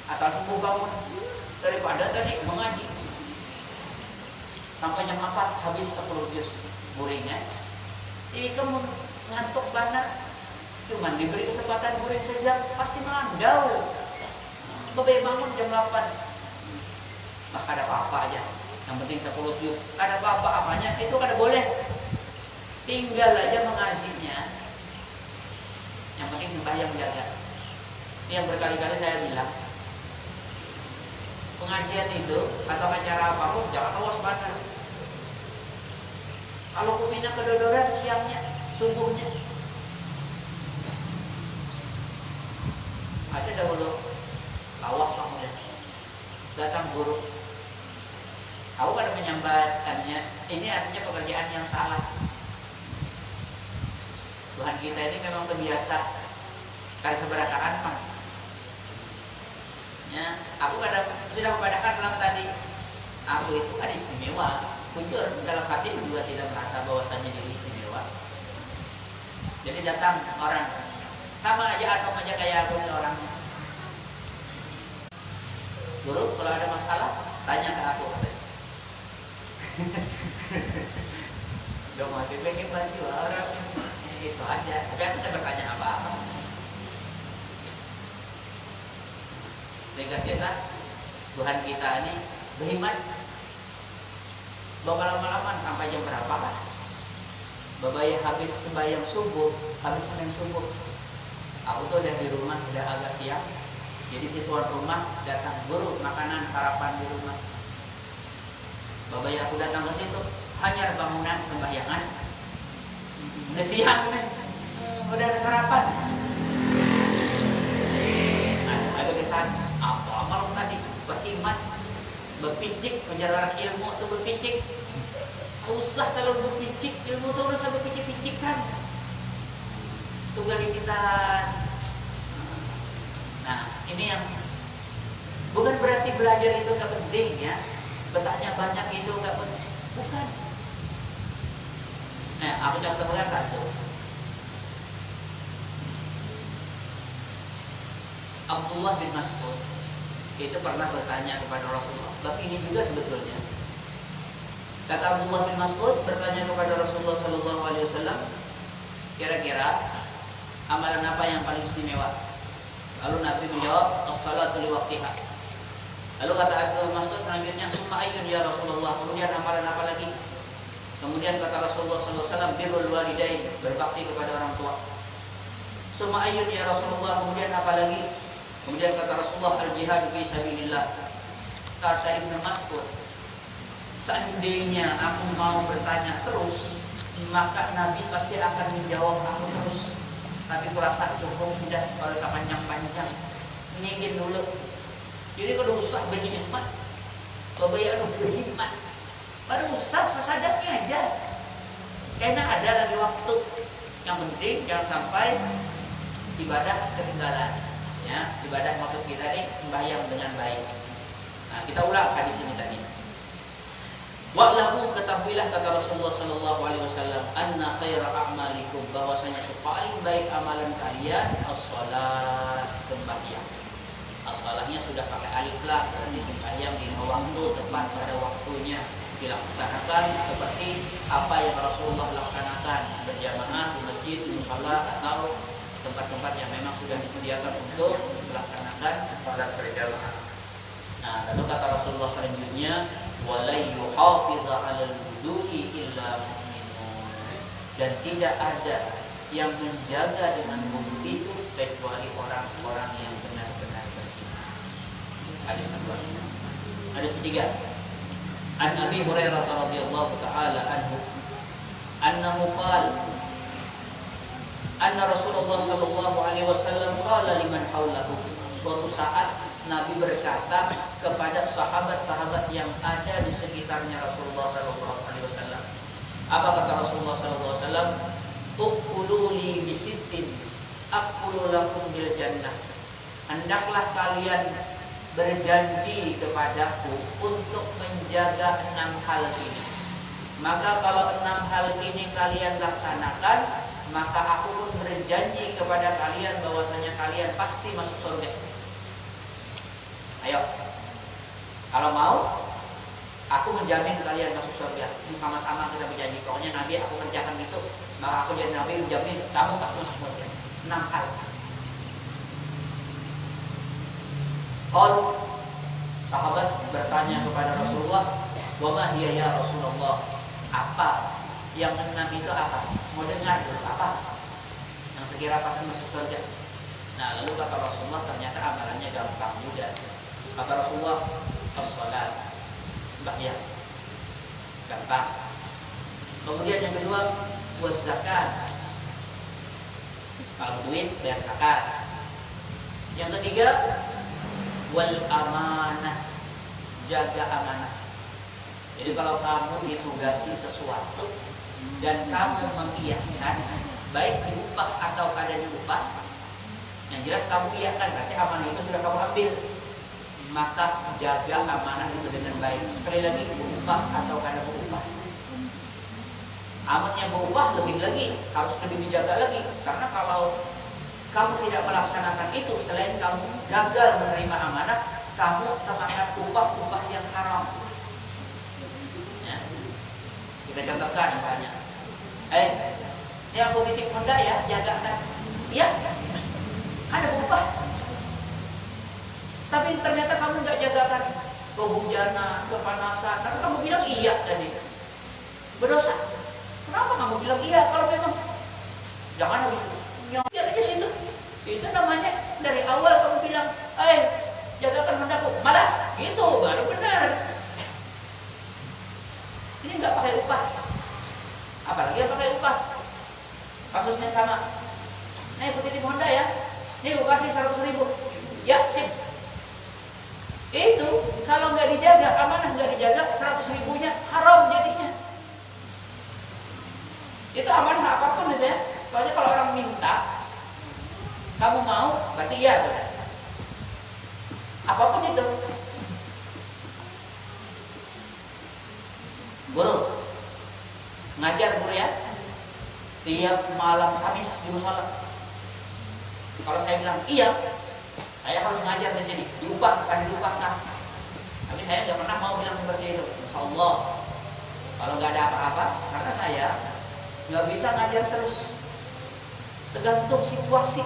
Asal subuh bangun, daripada tadi mengaji sampai jam 4 habis 10 juz guringnya. Kamu ngantuk banget, cuman diberi kesempatan guring sejam pasti mandau. Bebe bangun jam 8, nah ada apa-apa aja, yang penting 10 juz, ada apa-apa apanya itu kada boleh, tinggal aja mengajinya, yang penting sembahyang jaga. Ini yang berkali-kali saya bilang, pengajian itu atau acara apapun jangan awas banget. Kalau kupingnya kedodoran siangnya, subuhnya. Ada dahulu awas kamu deh. Datang guru, aku pada menyampaikannya, ini artinya pekerjaan yang salah. Tuhan kita ini memang kebiasa kayak seberataan mah. Ya, aku kadang sudah mempadahkan dalam tadi, aku itu kan istimewa. Jujur dalam hati juga tidak merasa bahwasannya diri istimewa. Jadi datang orang sama aja anom aja kayak aku nih orang. Guru kalau ada masalah tanya ke aku. Gak mau pengen bantu orang itu aja. Tapi aku nggak bertanya apa-apa. Tegas biasa Tuhan kita ini berhemat. Bawa lama-lama sampai jam berapa lah? Babaya habis sembahyang subuh, habis sembahyang subuh. Aku tuh udah di rumah, udah agak siang. Jadi si tuan rumah datang, guru makanan sarapan di rumah. Babaya aku datang ke situ, hanya bangunan sembahyangan. Udah siang nih, udah ada sarapan. Ada kesan, apa malam tadi berkhidmat, berpicik, menjalar ilmu atau berpicik. Usah kalau berpicik, ilmu tuh harus sampai picik-picikan. Tunggali kita. Nah, ini yang bukan berarti belajar itu gak penting ya. Bertanya banyak itu gak penting. Bukan. Nah, aku contohkan satu. Abdullah bin Mas'ud itu pernah bertanya kepada Rasulullah. Bab ini juga sebetulnya. Kata Abdullah bin Mas'ud bertanya kepada Rasulullah Sallallahu Alaihi Wasallam, kira-kira amalan apa yang paling istimewa? Lalu Nabi menjawab, as-salatu li waqtiha. Lalu kata Abdullah bin Mas'ud selanjutnya, summa ayyun ya Rasulullah. Kemudian amalan apa lagi? Kemudian kata Rasulullah Sallallahu Alaihi Wasallam, birrul walidain, berbakti kepada orang tua. Summa ayyun ya Rasulullah. Kemudian apa lagi? Kemudian kata Rasulullah, al-jihad fi sabilillah. Kata Ibnu Mas'ud, seandainya aku mau bertanya terus, maka Nabi pasti akan menjawab aku terus. Tapi kurasa cukup sudah, kalau panjang-panjang nyingin dulu. Jadi kalau usah berhikmat, kebayaan berhikmat, baru usah sesadarnya aja. Karena ada lagi waktu. Yang penting jangan sampai ibadah ketinggalan. Ya, ibadah maksud kita ini sembahyang dengan baik. Nah, kita ulang hadis ini tadi. Wa'lamu, ketahuilah kata Rasulullah Sallallahu Alaihi Wasallam, anna khaira a'malikum, bahwasanya sepaling baik amalan kalian as-shalat, sembahyang. As-salahnya sudah pakai alif lam, berarti sembahyang di waktu tepat pada waktunya, dilaksanakan seperti apa yang Rasulullah laksanakan, berjamaah di masjid, di musala atau tempat-tempat yang memang sudah disediakan untuk melaksanakan salat berjamaah. Nah, lalu kata Rasulullah selanjutnya, walai yuhafidha 'alal wudu'i illa mu'minun, dan tidak ada yang menjaga dengan wudu itu kecuali orang-orang yang benar-benar beriman. Hadis kedua. Hadis ketiga. An Abi Hurairah radhiyallahu taala anhu annahu qala anna Rasulullah sallallahu alaihi wasallam qala liman haulahu. Suatu saat Nabi berkata kepada sahabat-sahabat yang ada di sekitarnya Rasulullah sallallahu alaihi wasallam. Apa kata Rasulullah sallallahu alaihi wasallam? Uqulu li bisittin aqulu lakum bil jannah. Hendaklah kalian berjanji kepadaku untuk menjaga 6 hal ini. Maka kalau 6 hal ini kalian laksanakan, maka aku pun berjanji kepada kalian bahwasanya kalian pasti masuk surga. Ayo, kalau mau, aku menjamin kalian masuk surga. Ini sama-sama kita berjanji. Pokoknya Nabi aku kerjakan itu, maka aku jadi Nabi menjamin kamu pasti masuk surga. 6 hal. Kalau sahabat bertanya kepada Rasulullah, wa ma hiya ya Rasulullah? Apa yang 6 itu apa? Mau dengar dulu apa? Yang sekira pasti masuk surga. Nah, lalu kata Rasulullah, ternyata amalannya gampang juga. Kata Rasulullah, as-salat, sembahyang, gampang. Kemudian yang kedua, was-zakat, kalau duit bayar zakat. Yang ketiga, wal amanah, jaga amanah. Jadi kalau kamu ditugasi sesuatu dan kamu mengiyakan, baik diupah atau kada diupah, yang jelas kamu iyakan, berarti amanah itu sudah kamu ambil. Maka jaga amanah itu dengan baik. Sekali lagi, berupa atau kada berupa. Amannya berubah lebih lagi, harus lebih dijaga lagi. Karena kalau kamu tidak melaksanakan itu, selain kamu gagal menerima amanah, kamu termakan upah-upah yang haram. Ya. Kita contohkan misalnya, ini aku titip Honda ya, jagakan. Iya, ada upah. Tapi ternyata kamu nggak jagakan, kehujanan, kepanasan. Karena kamu bilang iya tadi, berdosa. Kenapa kamu bilang iya kalau memang jangan habis nyopir aja situ? Itu namanya dari awal kamu bilang, jagakan Hondaku, malas, gitu baru benar. Ini nggak pakai upah, apalagi yang pakai upah. Kasusnya sama. Nih, aku titip Honda ya. Nih, aku kasih 100.000. Ya, sip. Itu kalau nggak dijaga, amanah nggak dijaga, 100.000-nya haram jadinya. Itu amanah apapun itu ya. Soalnya kalau orang minta, kamu mau, berarti iya. Apapun itu. Guru, ngajar guru ya. Tiap malam Kamis di musola. Kalau saya bilang iya, saya harus ngajar di sini, diupah, bukan diupahkan. Tapi saya nggak pernah mau bilang seperti itu. Insya Allah, kalau nggak ada apa-apa, karena saya nggak bisa ngajar terus. Tergantung situasi.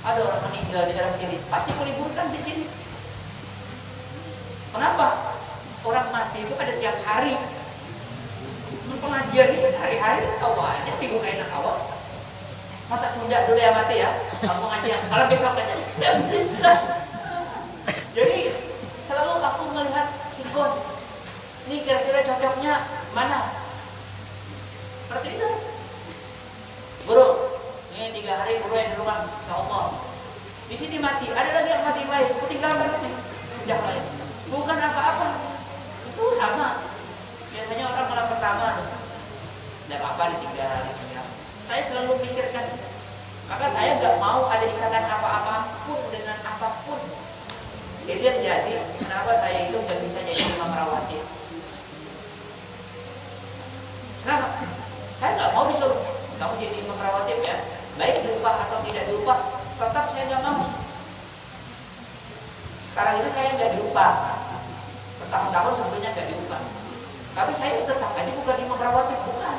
Ada orang meninggal di daerah sini, pasti meliburkan di sini. Kenapa? Orang mati itu ada tiap hari. Pengajian ini hari-hari awalnya minggu enak awal. Masa tunda dulu ya mati ya, kamu ngajian. Kalau besok aja nggak bisa. Jadi selalu aku melihat sikon. Ini kira-kira cocoknya mana? Seperti itu. Guru, ini 3 hari guru yang di rumah, insya Allah. Di sini mati, ada lagi yang mati baik. Ketinggalan banget nih, sejak lain. Bukan apa-apa, itu sama. Biasanya orang malam pertama tuh, tidak apa-apa ditinggal. Saya selalu mikirkan, maka saya nggak mau ada ikatan apa-apapun dengan apapun. Jadi kenapa saya itu nggak bisa jadi imam rawatib? Kenapa? Saya nggak mau disuruh kamu jadi imam rawatib ya, baik diupah atau tidak diupah, tetap saya nggak mau. Sekarang ini saya nggak diupah, bertahun-tahun sebetulnya nggak diupah. Tapi saya tetap aja bukan imam rawatib, bukan.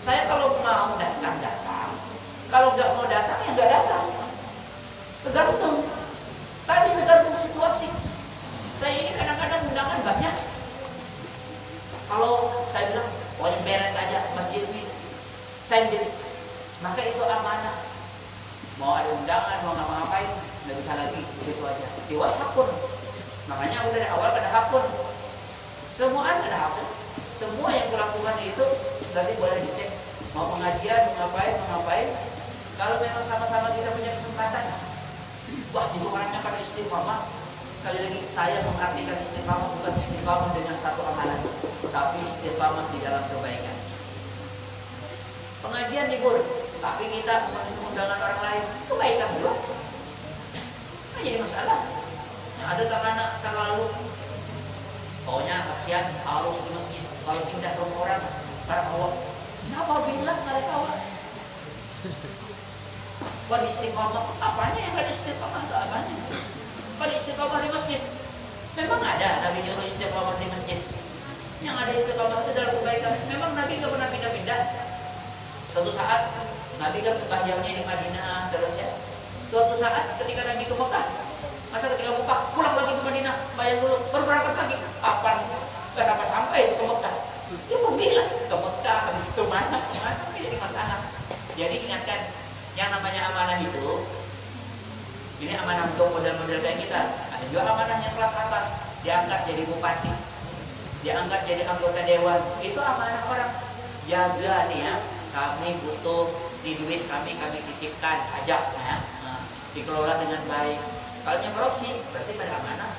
Saya kalau mau datang, kalau nggak mau datang ya nggak datang. Tergantung. Tadi tergantung situasi. Saya ini kadang-kadang undangan banyak. Kalau saya bilang, pokoknya beres aja masjid ini, saya jadi, maka itu amanah. Mau ada undangan, mau ngapa-ngapain, nggak bisa lagi di situ aja. Di WhatsApp pun, makanya aku dari awal pada hakun. Semua ada hakun. Semua yang kulakukan itu nanti boleh dicek. Mau pengajian, mau ngapain. Kalau memang sama-sama kita punya kesempatan, wah itu orangnya pada istiqamah. Sekali lagi saya mengartikan istiqamah bukan istiqamah dengan satu amalan, tapi istiqamah di dalam kebaikan. Pengajian libur, tapi kita mengundang orang lain, kebaikan juga. Nah, jadi masalah. Yang ada anak terlalu, pokoknya kasihan harus di masjid. Kalau pindah ke orang, para awak, siapa bilang mereka awak? Buat istiqamah, apanya yang ada istiqamah itu apanya? Pada istiqamah di masjid, memang ada Nabi nyuruh istiqamah di masjid. Yang ada istiqamah itu dalam kebaikan. Memang Nabi nggak pernah pindah-pindah. Suatu saat Nabi kan sembahyangnya di Madinah terus ya. Suatu saat ketika Nabi ke Mekah, masa ketika Mekah pulang lagi ke Madinah, bayang dulu, baru berangkat lagi. Kapan? Gak sampai-sampai itu ke Mekah. Ya pergilah ke Mekah, habis itu mana? Jadi masalah. Jadi ingatkan, yang namanya amanah itu, ini amanah untuk model-model kayak kita. Ada juga amanah yang kelas atas, diangkat jadi bupati, diangkat jadi anggota dewan. Itu amanah orang. Jaga nih ya, kami butuh di duit kami titipkan, ajak ya. Nah, dikelola dengan baik. Kalau yang korupsi berarti pada amanah.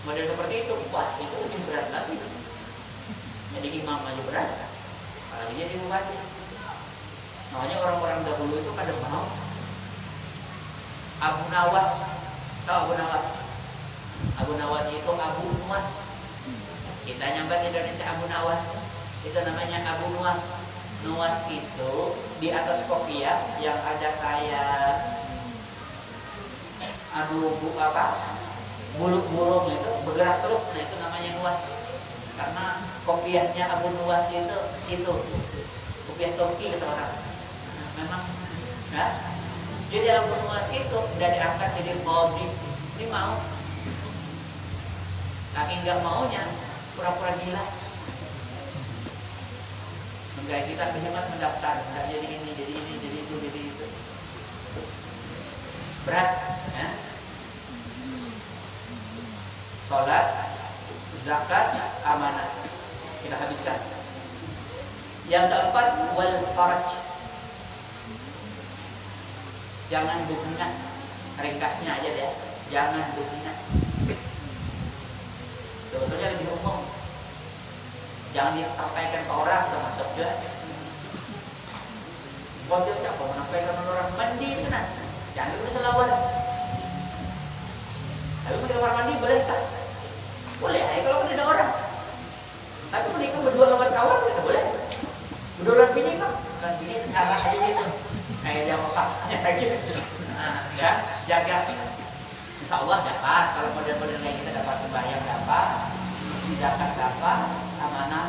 Model seperti itu, wah itu lebih berat lagi. Jadi imam aja berat, apalagi jadi bupati. Makanya orang-orang dahulu itu pada mau. Abu Nawas, tahu Abu Nawas? Abu Nawas itu Abu Nuwas. Kita nyambat Indonesia Abu Nawas, itu namanya Abu Nuwas. Nuwas itu di atas kopiah yang ada kayak bulu burung itu bergerak terus, nah itu namanya nuwas. Karena kopiahnya Abu Nuwas itu kopiah Turki kata orang. Nah, memang ya. Jadi Abu Nuwas itu udah diangkat jadi qadhi. Ini mau. Tapi nggak maunya pura-pura gila. Enggak, kita berhemat mendaftar, enggak jadi ini, jadi ini, jadi itu, jadi itu. Berat, ya. Sholat, zakat, amanah. Kita habiskan. Yang keempat, wal faraj. Jangan berzina. Ringkasnya aja deh. Jangan berzina. Sebetulnya lebih umum. Jangan disampaikan ke orang, termasuk juga. Waktu siapa menyampaikan ke orang mandi itu nah. Jangan dulu selawat. Tapi ke kamar mandi boleh tak? Boleh, kalau ada orang. Tapi menikah berdua lawan kawan, tidak boleh. Berdua lawan bini kan? Lawan bini itu salah aja gitu. Kayak dia mokaknya gitu. Nah, ya, jaga. Insya Allah dapat. Kalau model-model kayak kita dapat sembahyang dapat, zakat dapat, amanah.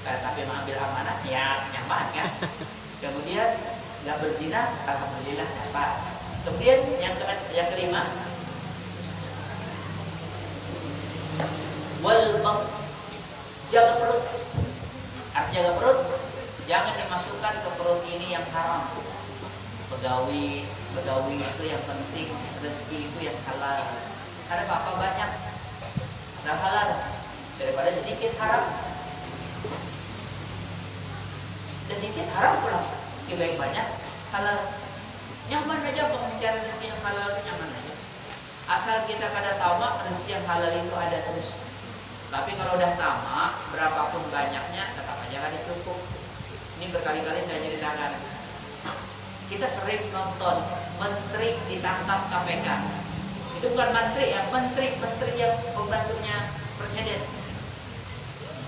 Tapi mengambil amanah, ya nyaman kan? Kemudian nggak berzina, alhamdulillah dapat. Kemudian yang kelima, wal bat, jaga perut. Artinya jaga perut, jangan dimasukkan ke perut ini yang haram. Begawi itu yang penting, rezeki itu yang halal. Ada apa-apa banyak, ada halal daripada sedikit haram. Sedikit haram pula, lebih banyak halal. Nyaman aja bicara rezeki yang halal, nyaman aja. Asal kita kada tamak, rezeki yang halal itu ada terus. Tapi kalau udah tamak, berapapun banyaknya tetap aja kada cukup. Ini berkali-kali saya ceritakan. Kita sering nonton menteri ditangkap KPK. Itu bukan menteri ya, menteri yang pembantunya presiden.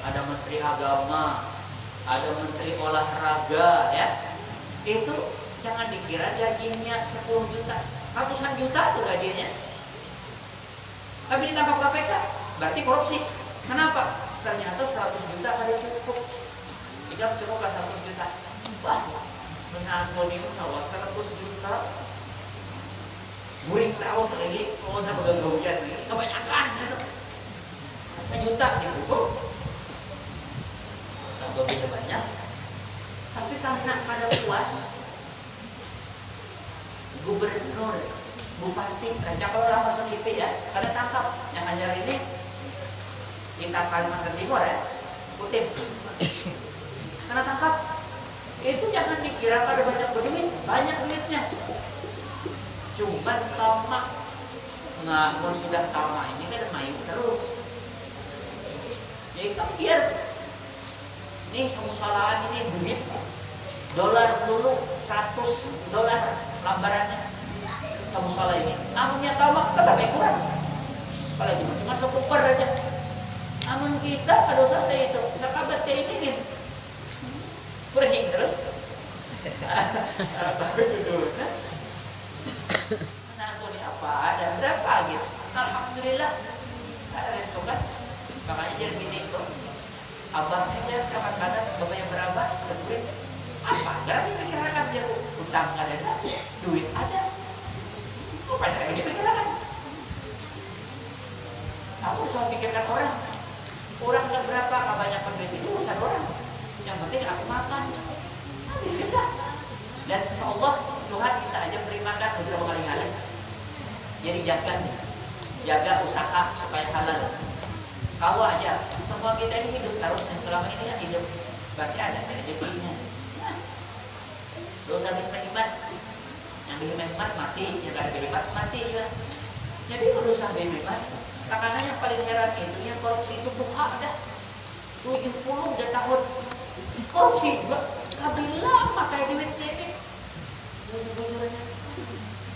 Ada menteri agama, ada menteri olahraga, ya. Itu jangan dikira gajinya 10 juta, ratusan juta tuh gajinya. Tapi ditangkap KPK, berarti korupsi. Kenapa? Ternyata 100 juta kada cukup. Jika cukup 100 juta. Wah, menangkul ini sawat 100 juta. Guring tahu sekali, kalau saya pegang gawian ini kebanyakan itu. 1 juta dipukul. Sampai bisa banyak. Tapi karena kada puas, gubernur, bupati, raja kalau lah masuk TV ya, kada tangkap. Yang Anjar ini kita Kalimantan Timur ya, kutip. Karena tangkap, itu jangan dikira kada banyak berduit, banyak duitnya. Cuman tamak, nggak kalau sudah tamak ini kan main terus. Jadi kan biar ini semusalaan ini duit dolar dulu $100 lambarannya semusalah ini. Amunnya tamak tetap kurang. Kalau cuma sekuper aja. Amun kita kada usah saya itu, sakabat kayak ini gitu. Berhing terus. Nah, ini apa? Ada berapa gitu? Alhamdulillah. Ada itu kan. Makanya jadi bini itu abangnya dia kadang-kadang bapaknya berapa duit apa? Karena dipikirkan dia utang ada, duit ada. Apa yang dipikirkan? Aku selalu pikirkan orang. Orang nggak berapa, kebanyakan duit itu urusan orang. Yang penting aku makan, habis bisa. Dan insyaallah Tuhan bisa aja beri makan beberapa kali-kali. Jadi jaga usaha supaya halal. Kau aja, semua kita ini hidup terus dan selama ini kan hidup, berarti ada rezekinya. Nah, dosa beriman yang Mehmet mati, yang gak Mehmet mati ya. Jadi berusaha Mehmet. Karena yang paling heran itu yang korupsi itu buka dah 70 udah tahun korupsi juga. Kabilang makai duit ini. Bujur-bujurnya.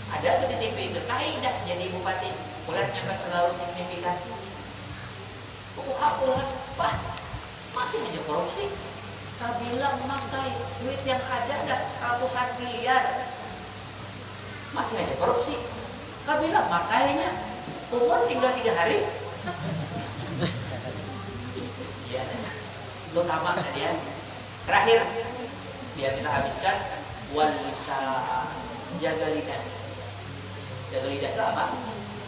Ada tuh di TV itu kaidah jadi bupati bulannya kan selalu signifikan. Pulang, wah masih aja korupsi. Kabilang memakai duit yang ada ratusan miliar, masih aja korupsi. Kabilang makainya umur tinggal 3 hari. Iya, belum tamat dia. Terakhir, biar kita habiskan wal lisan, jaga lidah. Jaga lidah itu apa?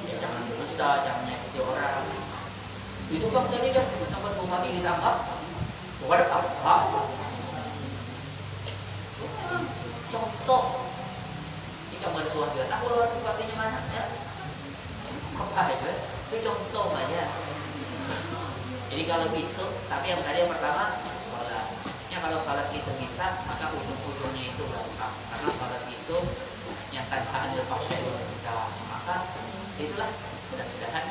Ya, jangan berdusta, jangan menyakiti orang. Itu bang tadi dah, tempat umat ini ditambah. Bukan apa? Contoh, jika mertua bilang, aku luar bupatinya mana? Ya, apa aja? Itu contoh aja. Jadi kalau gitu, tapi yang tadi yang pertama sholat. Ya kalau sholat itu bisa, maka ujung-ujungnya itu gampang. Karena sholat itu yang tanpa adil fahsyai kita, maka itulah mudah-mudahan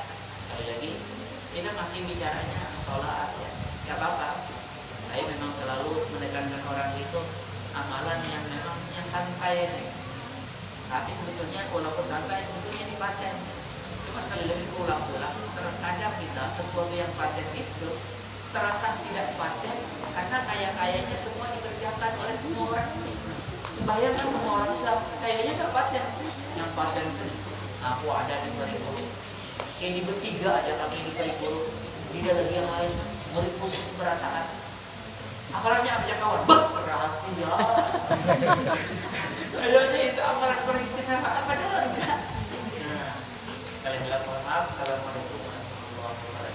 sekali lagi kita masih bicaranya sholat ya, nggak apa-apa. Saya memang selalu menekankan orang itu amalan yang memang yang santai. Tapi sebetulnya walaupun santai sebetulnya ini paten. Cuma sekali lagi ulang-ulang, terkadang kita sesuatu yang paten itu terasa tidak paten karena kaya-kayanya semua dikerjakan oleh semua orang. Sembahyang kan semua orang Islam, kayaknya terpaten. Yang paten itu aku ada di Periburu, ini bertiga ada kami di Periburu, tidak lagi yang lain murid khusus berantakan. Amalannya apa kawan? Rahasia. Kayaknya itu amalan peristimewa padahal enggak. Kalian bilang mohon maaf. Assalamualaikum warahmatullahi wabarakatuh.